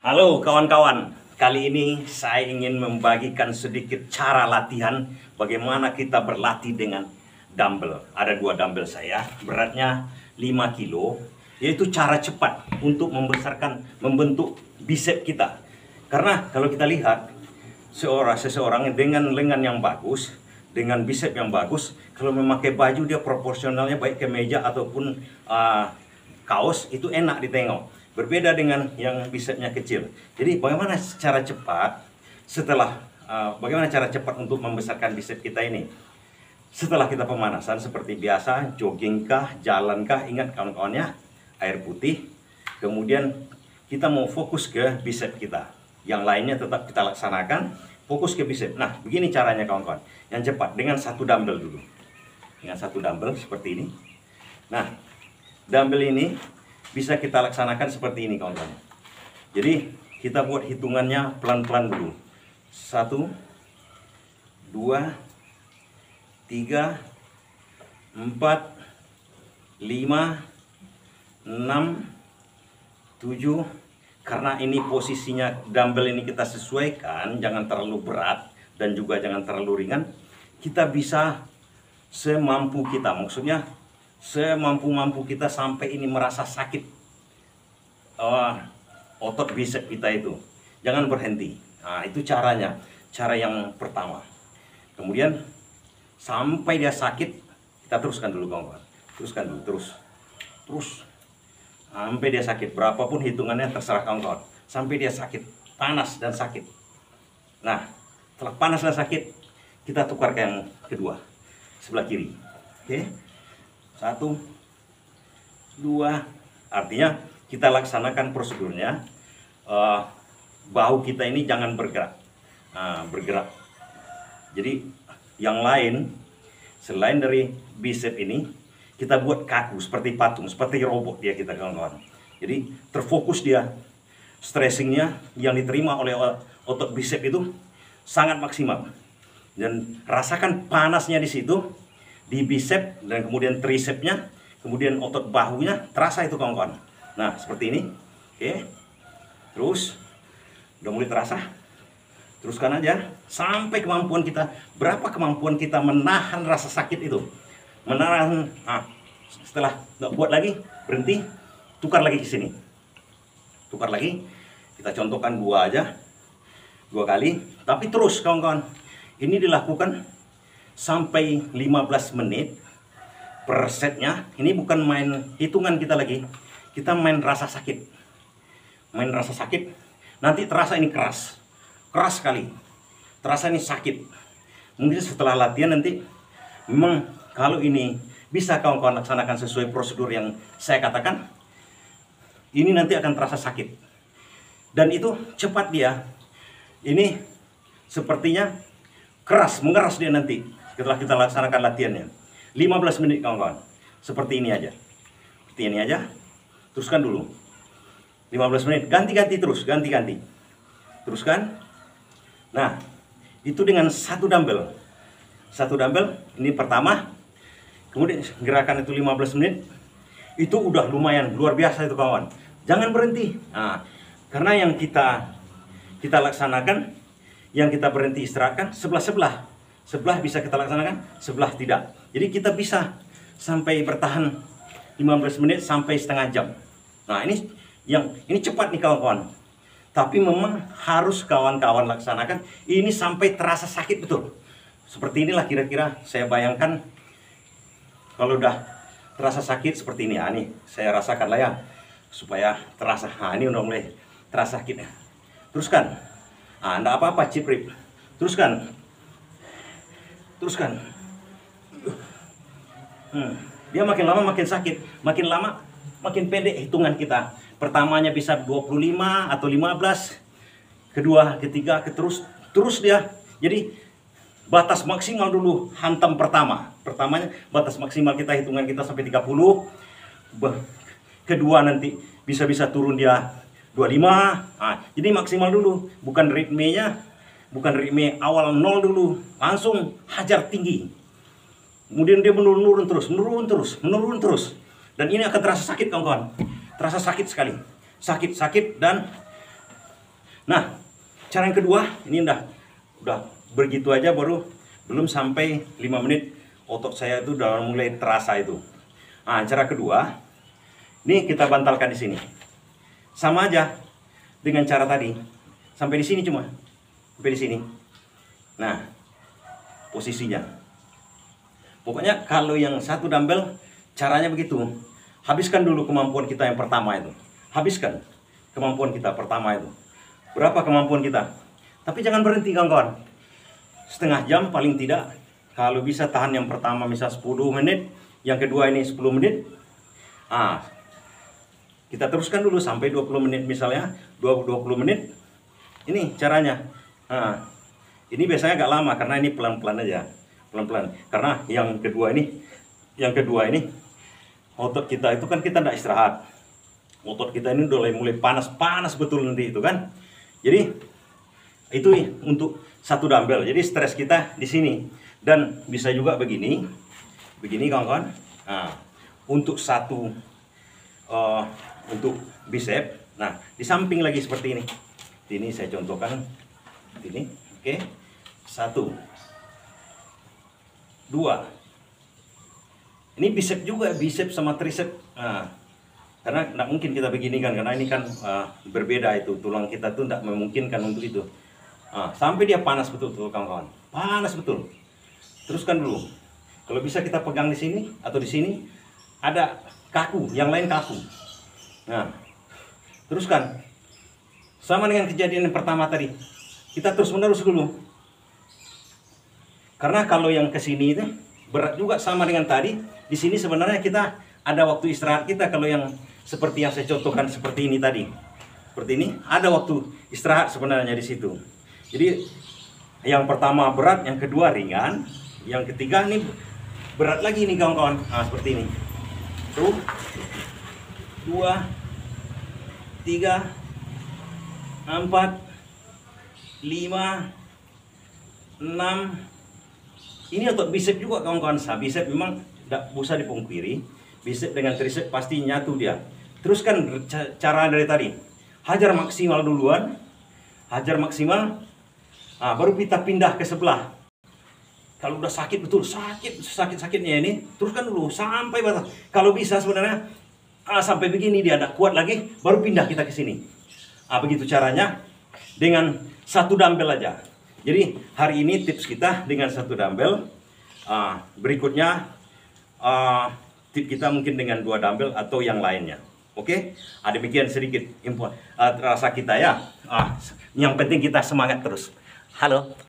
Halo kawan-kawan, kali ini saya ingin membagikan sedikit cara latihan bagaimana kita berlatih dengan dumbbell. Ada dua dumbbell saya, beratnya 5 kilo, yaitu cara cepat untuk membentuk bicep kita. Karena kalau kita lihat seseorang dengan lengan yang bagus, dengan bicep yang bagus, kalau memakai baju dia proporsionalnya baik kemeja ataupun kaos itu enak ditengok. Berbeda dengan yang bicepnya kecil. Jadi bagaimana cara cepat bagaimana cara cepat untuk membesarkan bicep kita ini? Setelah kita pemanasan seperti biasa, jogging kah, jalan kah, ingat kawan-kawannya, air putih. Kemudian kita mau fokus ke bicep kita. Yang lainnya tetap kita laksanakan, fokus ke bicep. Nah, begini caranya kawan-kawan. Yang cepat dengan satu dumbbell dulu. Dengan satu dumbbell seperti ini. Nah, dumbbell ini bisa kita laksanakan seperti ini kawan-kawan. Jadi kita buat hitungannya pelan-pelan dulu. 1, 2, 3, 4, 5, 6, 7. Karena ini posisinya dumbbell ini kita sesuaikan, jangan terlalu berat dan juga jangan terlalu ringan. Kita bisa semampu kita, maksudnya semampu-mampu kita sampai ini merasa sakit otot bicep kita itu. Jangan berhenti. Nah, itu caranya. Cara yang pertama. Kemudian sampai dia sakit, kita teruskan dulu kawan-kawan. Teruskan dulu, terus. Sampai dia sakit. Berapapun hitungannya terserah kawan-kawan. Sampai dia sakit, panas dan sakit. Nah, setelah panas dan sakit, kita tukar ke yang kedua. Sebelah kiri. Oke. 1, 2, artinya kita laksanakan prosedurnya. Bahu kita ini jangan bergerak. Bergerak. Jadi yang lain selain dari bicep ini, kita buat kaku seperti patung, seperti robot dia kita kawan-kawan. Jadi terfokus dia, stressingnya yang diterima oleh otot bicep itu sangat maksimal. Dan rasakan panasnya di situ, di bicep dan kemudian tricepnya, kemudian otot bahunya terasa itu kawan-kawan. Nah seperti ini. Oke. Terus udah mulai terasa, teruskan aja sampai kemampuan kita, berapa kemampuan kita menahan rasa sakit itu, menahan. Setelah nggak kuat lagi, berhenti, tukar lagi ke sini, tukar lagi. Kita contohkan 2 aja, 2 kali, tapi terus kawan-kawan. Ini dilakukan sampai 15 menit per setnya. Ini bukan main hitungan kita lagi, kita main rasa sakit. Main rasa sakit, nanti terasa ini keras sekali, terasa ini sakit. Mungkin setelah latihan nanti, memang kalau ini bisa kawan-kawan laksanakan sesuai prosedur yang saya katakan, ini nanti akan terasa sakit. Dan itu cepat dia. Ini sepertinya mengeras dia nanti setelah kita laksanakan latihannya. 15 menit kawan-kawan. Seperti ini aja. Seperti ini aja. Teruskan dulu. 15 menit. Ganti-ganti terus. Ganti-ganti. Teruskan. Nah, itu dengan satu dumbbell. Satu dumbbell. Ini pertama. Kemudian gerakan itu 15 menit. Itu udah lumayan. Luar biasa itu kawan. Jangan berhenti. Nah, karena yang kita laksanakan, yang kita berhenti istirahatkan sebelah bisa kita laksanakan, sebelah tidak. Jadi kita bisa sampai bertahan 15 menit sampai setengah jam. Nah ini cepat nih kawan-kawan. Tapi memang harus kawan-kawan laksanakan ini sampai terasa sakit betul. Seperti inilah kira-kira saya bayangkan. Kalau udah terasa sakit seperti ini, nih saya rasakan lah ya, supaya terasa. Ini udah mulai terasa sakitnya. Teruskan. Enggak apa-apa, ciprip. Teruskan. Dia makin lama makin sakit, makin lama makin pendek hitungan kita. Pertamanya bisa 25 atau 15, kedua, ketiga, terus dia. Jadi batas maksimal dulu hantam pertamanya batas maksimal kita, hitungan kita sampai 30. Kedua nanti bisa turun dia 25. Jadi maksimal dulu, bukan ritme awal 0 dulu, langsung hajar tinggi. Kemudian dia menurun terus. Dan ini akan terasa sakit kawan-kawan. Terasa sakit sekali. Sakit dan Nah, cara yang kedua, ini udah begitu aja, baru belum sampai 5 menit otot saya itu udah mulai terasa itu. Nah, cara kedua, ini kita bantalkan di sini. Sama aja dengan cara tadi. Sampai di sini cuma. Sampai di sini. Nah, posisinya. Pokoknya kalau yang satu dumbbell caranya begitu. Habiskan dulu kemampuan kita yang pertama itu. Habiskan kemampuan kita pertama itu. Berapa kemampuan kita? Tapi jangan berhenti kawan-kawan. Setengah jam paling tidak. Kalau bisa tahan yang pertama misal 10 menit, yang kedua ini 10 menit. Kita teruskan dulu sampai 20 menit misalnya, 20 menit. Ini caranya. Ini biasanya agak lama karena ini pelan-pelan aja. Pelan-pelan. Karena yang kedua ini otot kita itu kan kita tidak istirahat. Otot kita ini udah mulai panas betul nanti itu kan. Jadi itu untuk satu dumbbell. Jadi stres kita di sini. Dan bisa juga begini kawan-kawan. Untuk satu untuk bicep. Nah, di samping lagi seperti ini. Ini saya contohkan. Ini, oke. 1, 2. Ini bicep juga, bicep sama tricep. Karena tidak mungkin kita begini kan, karena ini kan berbeda itu, tulang kita tuh tidak memungkinkan untuk itu. Sampai dia panas betul kawan-kawan, panas betul. Teruskan dulu. Kalau bisa kita pegang di sini atau di sini ada kaku, yang lain kaku. Nah, teruskan. Sama dengan kejadian yang pertama tadi. Kita terus menerus dulu. Karena kalau yang ke sini itu berat juga sama dengan tadi. Di sini sebenarnya kita ada waktu istirahat kita. Kalau yang seperti yang saya contohkan seperti ini tadi, seperti ini ada waktu istirahat sebenarnya di situ. Jadi yang pertama berat, yang kedua ringan, yang ketiga ini berat lagi nih kawan-kawan. Seperti ini. 1, 2, 3, 4, 5, 6. Ini otot bicep juga kawan-kawan. Bicep memang tidak usah dipungkiri. Bicep dengan tricep pasti nyatu dia. Teruskan cara dari tadi. Hajar maksimal duluan. Hajar maksimal. Baru kita pindah ke sebelah. Kalau udah sakit betul, sakitnya ini, teruskan dulu sampai batas. Kalau bisa sebenarnya sampai begini dia tidak kuat lagi, baru pindah kita ke sini. Begitu caranya dengan satu dumbbell aja. Jadi hari ini tips kita dengan satu dumbbell. Berikutnya tips kita mungkin dengan 2 dumbbell atau yang lainnya. Oke, demikian sedikit info rasa kita ya. Yang penting kita semangat terus. Halo.